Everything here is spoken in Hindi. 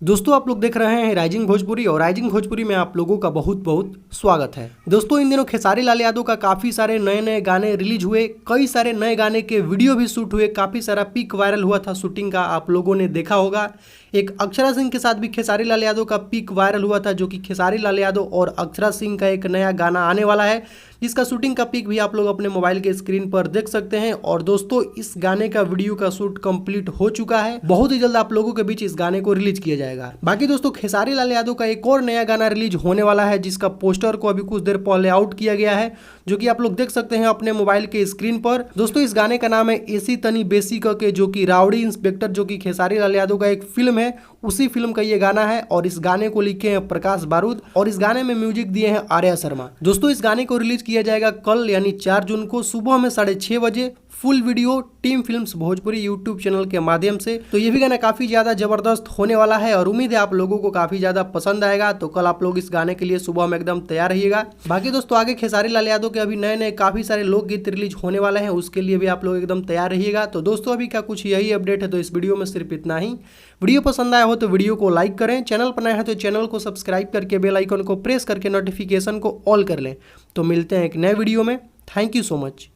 दोस्तों आप लोग देख रहे हैं राइजिंग भोजपुरी और राइजिंग भोजपुरी में आप लोगों का बहुत बहुत स्वागत है। दोस्तों इन दिनों खेसारी लाल यादव का काफ़ी सारे नए नए गाने रिलीज हुए, कई सारे नए गाने के वीडियो भी शूट हुए, काफ़ी सारा पिक वायरल हुआ था शूटिंग का, आप लोगों ने देखा होगा। एक अक्षरा सिंह के साथ भी खेसारी लाल यादव का पिक वायरल हुआ था, जो कि खेसारी लाल यादव और अक्षरा सिंह का एक नया गाना आने वाला है, जिसका शूटिंग का पिक भी आप लोग अपने मोबाइल के स्क्रीन पर देख सकते हैं। और दोस्तों इस गाने का वीडियो का शूट कंप्लीट हो चुका है, बहुत ही जल्द आप लोगों के बीच इस गाने को रिलीज किया जाएगा। बाकी दोस्तों खेसारी लाल यादव का एक और नया गाना रिलीज होने वाला है, जिसका पोस्टर को अभी कुछ देर पहले आउट किया गया है, जो कि आप लोग देख सकते हैं अपने मोबाइल के स्क्रीन पर। दोस्तों इस गाने का नाम है एसी तनी बेसी के, जो कि राउडी इंस्पेक्टर, जो कि खेसारी लाल यादव का एक फिल्म है, उसी फिल्म का ये गाना है। और इस गाने को लिखे हैं प्रकाश बारूद और इस गाने में म्यूजिक दिए हैं आर्या शर्मा। दोस्तों इस गाने को रिलीज किया जाएगा कल यानी 4 जून को सुबह में 6:30 बजे, full video team films Bhojpuri YouTube channel के माध्यम से। तो ये भी गाना काफी ज्यादा जबरदस्त होने वाला है और उम्मीद है आप लोगों को काफी ज्यादा पसंद आएगा। तो कल आप लोग इस गाने के लिए सुबह में एकदम तैयार रहिएगा। बाकी दोस्तों आगे खेसारी लाल यादव के अभी नए नए काफी सारे लोकगीत रिलीज होने वाले हैं, उसके लिए भी आप लोग एकदम तैयार रहिएगा। तो दोस्तों अभी का कुछ यही अपडेट है, तो इस वीडियो में सिर्फ इतना ही। वीडियो पसंद आया हो तो वीडियो को लाइक करें, चैनल पर नया है तो चैनल को सब्सक्राइब करके बेल आइकन को प्रेस करके नोटिफिकेशन को ऑल कर लें। तो मिलते हैं एक नए वीडियो में। Thank you so much.